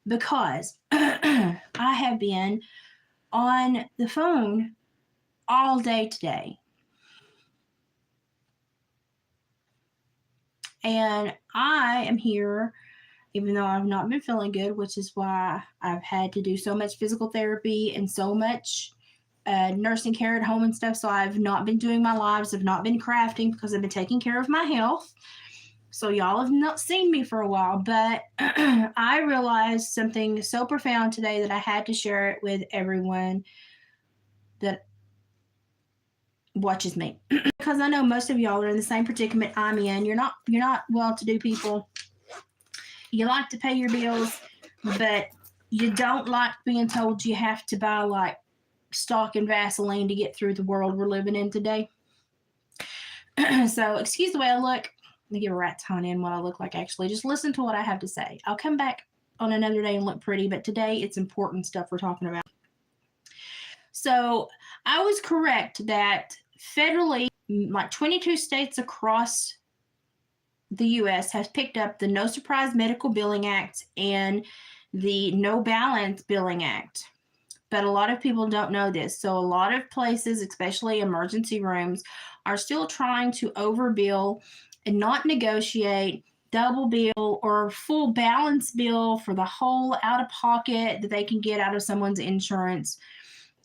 because I have been on the phone all day today. And I am here, even though I've not been feeling good, which is why I've had to do so much physical therapy and so much nursing care at home and stuff. So I've not been doing my lives. I've not been crafting because I've been taking care of my health. So y'all have not seen me for a while, but I realized something so profound today that I had to share it with everyone that watches me, because I know most of y'all are in the same predicament I'm in. You're not well-to-do people. You like to pay your bills, but you don't like being told you have to buy like stock and Vaseline to get through the world we're living in today. So excuse the way I look. Let me give a rat's hunt in what I look like. Actually, just listen to what I have to say. I'll come back on another day and look pretty, but today it's important stuff we're talking about. So I was correct that federally, like 22 states across the U.S. have picked up the No Surprise Medical Billing Act and the No Balance Billing Act. But a lot of people don't know this. So a lot of places, especially emergency rooms, are still trying to overbill and not negotiate double bill or full balance bill for the whole out of pocket that they can get out of someone's insurance.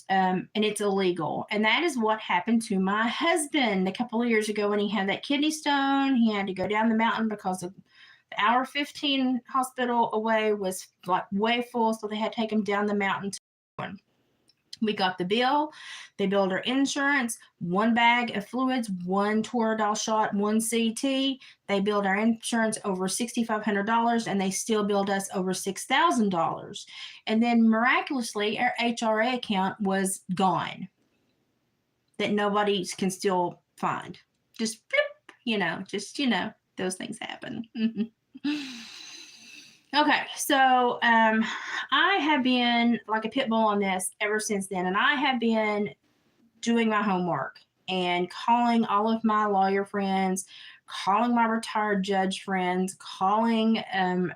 And it's illegal. And that is what happened to my husband a couple of years ago when he had that kidney stone. He had to go down the mountain because of the hour 15 hospital away was like way full. So they had to take him down the mountain to one. We got the bill. They billed our insurance, 1 bag of fluids, 1 Toradol shot, 1 CT. They billed our insurance over $6,500, and they still billed us over $6,000. And then miraculously, our HRA account was gone that nobody can still find. Just flip, those things happen. Okay, so I have been like a pit bull on this ever since then, and I have been doing my homework and calling all of my lawyer friends, calling my retired judge friends, calling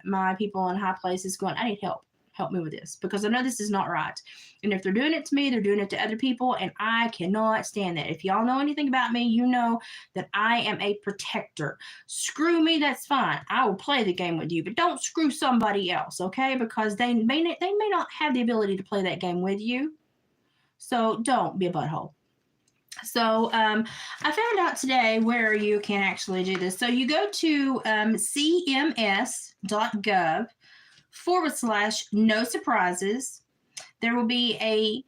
my people in high places going, I need help. Help me with this, because I know this is not right. And if they're doing it to me, they're doing it to other people, and I cannot stand that. If y'all know anything about me, you know that I am a protector. Screw me, that's fine. I will play the game with you, but don't screw somebody else, okay? Because they may not have the ability to play that game with you. So don't be a butthole. So I found out today where you can actually do this. So you go to cms.gov/no surprises. There will be a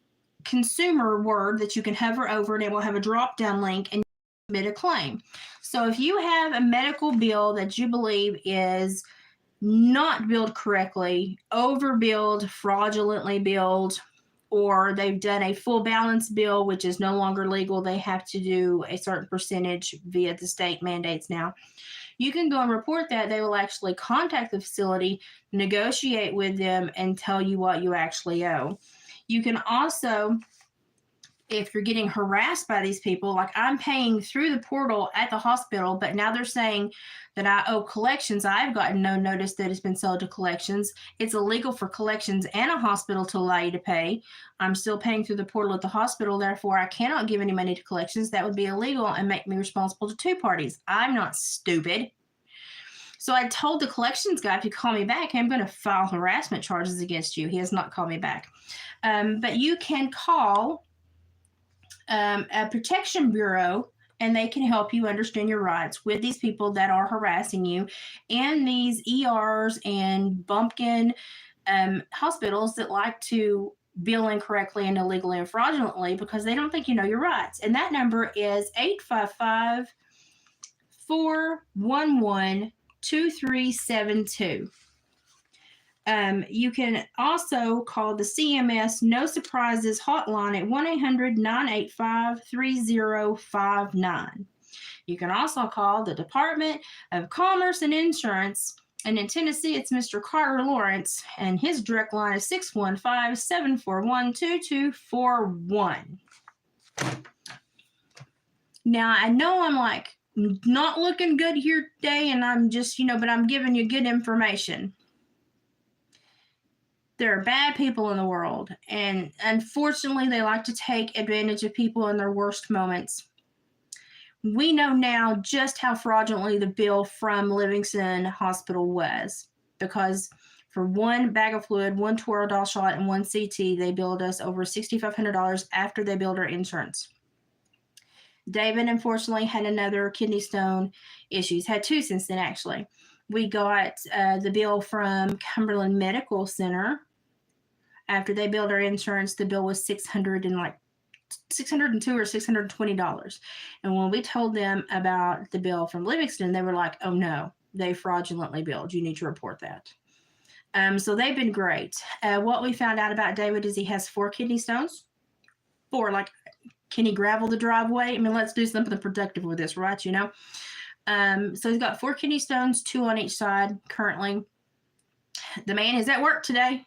consumer word that you can hover over, and it will have a drop-down link, and submit a claim. So if you have a medical bill that you believe is not billed correctly, overbilled, fraudulently billed, or they've done a full balance bill, which is no longer legal, they have to do a certain percentage via the state mandates now. You can go and report that. They will actually contact the facility, negotiate with them, and tell you what you actually owe. You can also, if you're getting harassed by these people, like I'm paying through the portal at the hospital, but now they're saying that I owe collections. I've gotten no notice that it's been sold to collections. It's illegal for collections and a hospital to allow you to pay. I'm still paying through the portal at the hospital. Therefore, I cannot give any money to collections. That would be illegal and make me responsible to 2 parties. I'm not stupid. So I told the collections guy, if you call me back, I'm going to file harassment charges against you. He has not called me back. But you can call a protection bureau, and they can help you understand your rights with these people that are harassing you, and these ERs and bumpkin hospitals that like to bill incorrectly and illegally and fraudulently because they don't think you know your rights. And that number is 855-411-2372. You can also call the CMS No Surprises hotline at 1-800-985-3059. You can also call the Department of Commerce and Insurance, and in Tennessee, it's Mr. Carter Lawrence, and his direct line is 615-741-2241. Now, I know I'm like not looking good here today, and I'm just, but I'm giving you good information. There are bad people in the world, and unfortunately, they like to take advantage of people in their worst moments. We know now just how fraudulently the bill from Livingston Hospital was, because for one bag of fluid, one Toradol shot, and one CT, they billed us over $6,500 after they billed our insurance. David, unfortunately, had another kidney stone issues, had two since then, actually. We got the bill from Cumberland Medical Center. After they billed our insurance, the bill was $602 or $620. And when we told them about the bill from Livingston, they were like, oh no, they fraudulently billed. You need to report that. So they've been great. What we found out about David is he has 4 kidney stones. 4, like, can he gravel the driveway? I mean, let's do something productive with this, right? You know? So he's got 4 kidney stones, 2 on each side currently. The man is at work today.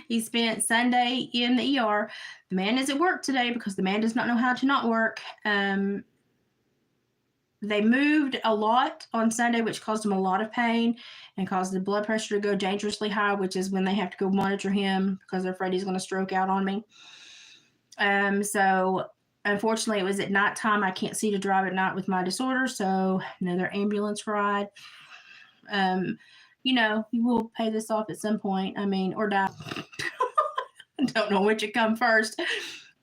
He spent Sunday in the ER. The man is at work today because the man does not know how to not work. They moved a lot on Sunday, which caused him a lot of pain and caused the blood pressure to go dangerously high, which is when they have to go monitor him because they're afraid he's going to stroke out on me. So unfortunately, it was at nighttime. I can't see to drive at night with my disorder, so another ambulance ride. You know, you will pay this off at some point. I mean, or die. I don't know which would come first.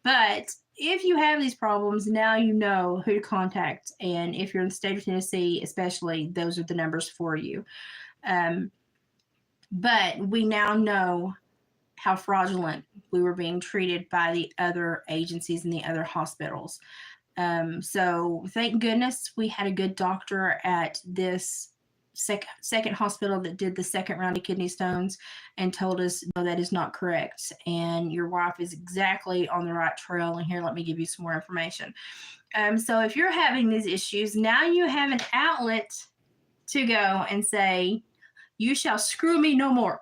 But if you have these problems, now you know who to contact. And if you're in the state of Tennessee, especially, those are the numbers for you. But we now know how fraudulent we were being treated by the other agencies and the other hospitals. So thank goodness we had a good doctor at this second hospital that did the second round of kidney stones and told us, no, that is not correct. And your wife is exactly on the right trail. And here, let me give you some more information. So if you're having these issues, now you have an outlet to go and say, you shall screw me no more.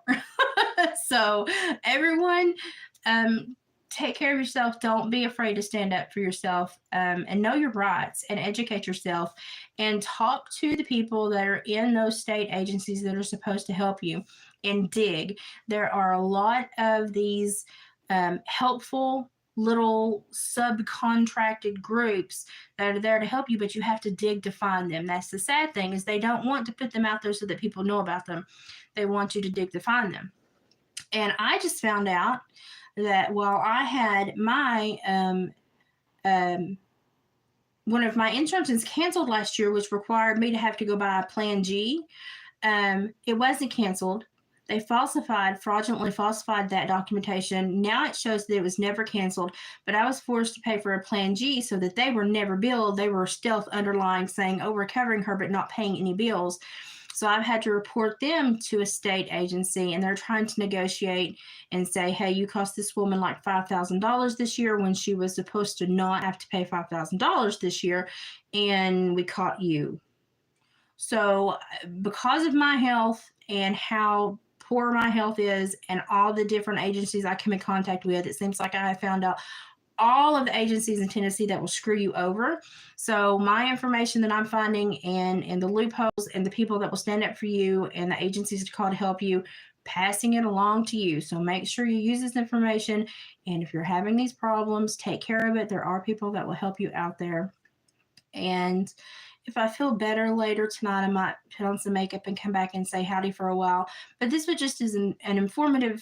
So everyone, take care of yourself. Don't be afraid to stand up for yourself, and know your rights and educate yourself and talk to the people that are in those state agencies that are supposed to help you, and dig. There are a lot of these helpful little subcontracted groups that are there to help you, but you have to dig to find them. That's the sad thing, is they don't want to put them out there so that people know about them. They want you to dig to find them. And I just found out that while I had my one of my insurances canceled last year, which required me to have to go buy a Plan G, it wasn't canceled. They fraudulently falsified that documentation. Now it shows that it was never canceled, but I was forced to pay for a Plan G so that they were never billed. They were stealth underlying saying, oh, we're covering her, but not paying any bills. So I've had to report them to a state agency, and they're trying to negotiate and say, hey, you cost this woman like $5,000 this year when she was supposed to not have to pay $5,000 this year, and we caught you. So because of my health and how poor my health is and all the different agencies I come in contact with, it seems like I have found out all of the agencies in Tennessee that will screw you over. So my information that I'm finding and the loopholes and the people that will stand up for you and the agencies to call to help you, passing it along to you. So make sure you use this information. And if you're having these problems, take care of it. There are people that will help you out there. And if I feel better later tonight, I might put on some makeup and come back and say howdy for a while. But this was just as an informative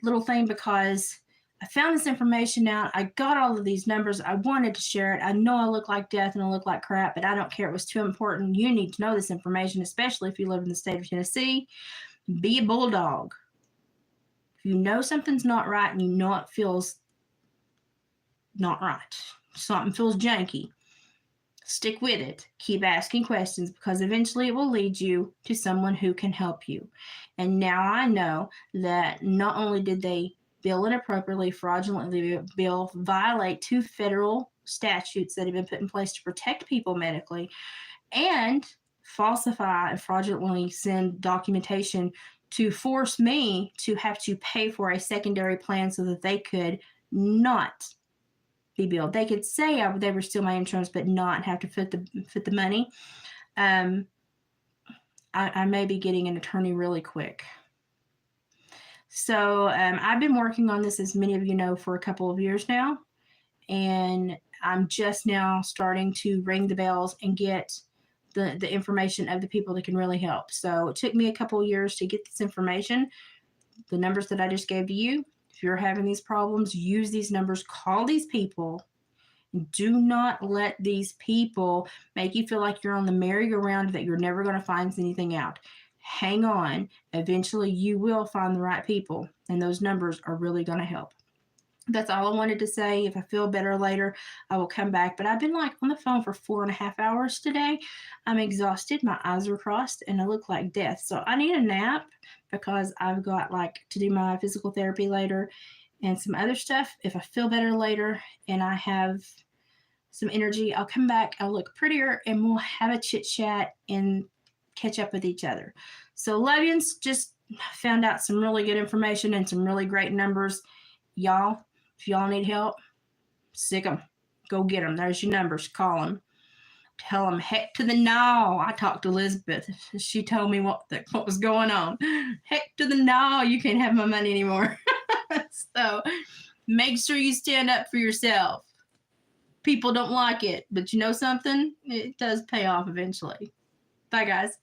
little thing, because I found this information out. I got all of these numbers. I wanted to share it. I know I look like death and I look like crap, but I don't care. It was too important. You need to know this information, especially if you live in the state of Tennessee. Be a bulldog. If you know something's not right and you know it feels not right, something feels janky, stick with it. Keep asking questions, because eventually it will lead you to someone who can help you. And now I know that not only did they bill inappropriately, fraudulently bill, violate 2 federal statutes that have been put in place to protect people medically, and falsify and fraudulently send documentation to force me to have to pay for a secondary plan so that they could not be billed. They could say they were still my insurance, but not have to foot the money. I may be getting an attorney really quick. So I've been working on this, as many of you know, for a couple of years now. And I'm just now starting to ring the bells and get the information of the people that can really help. So it took me a couple of years to get this information. The numbers that I just gave to you, if you're having these problems, use these numbers, call these people. Do not let these people make you feel like you're on the merry-go-round, that you're never going to find anything out. Hang on. Eventually, you will find the right people, and those numbers are really going to help. That's all I wanted to say. If I feel better later, I will come back. But I've been like on the phone for 4.5 hours today. I'm exhausted. My eyes are crossed and I look like death. So I need a nap because I've got like to do my physical therapy later and some other stuff. If I feel better later and I have some energy, I'll come back. I'll look prettier and we'll have a chit chat and catch up with each other. So, Lovians, just found out some really good information and some really great numbers. Y'all, if y'all need help, sick them. Go get them. There's your numbers. Call them. Tell them, heck to the no. I talked to Elizabeth. She told me what was going on. Heck to the no. You can't have my money anymore. So make sure you stand up for yourself. People don't like it, but you know something? It does pay off eventually. Bye, guys.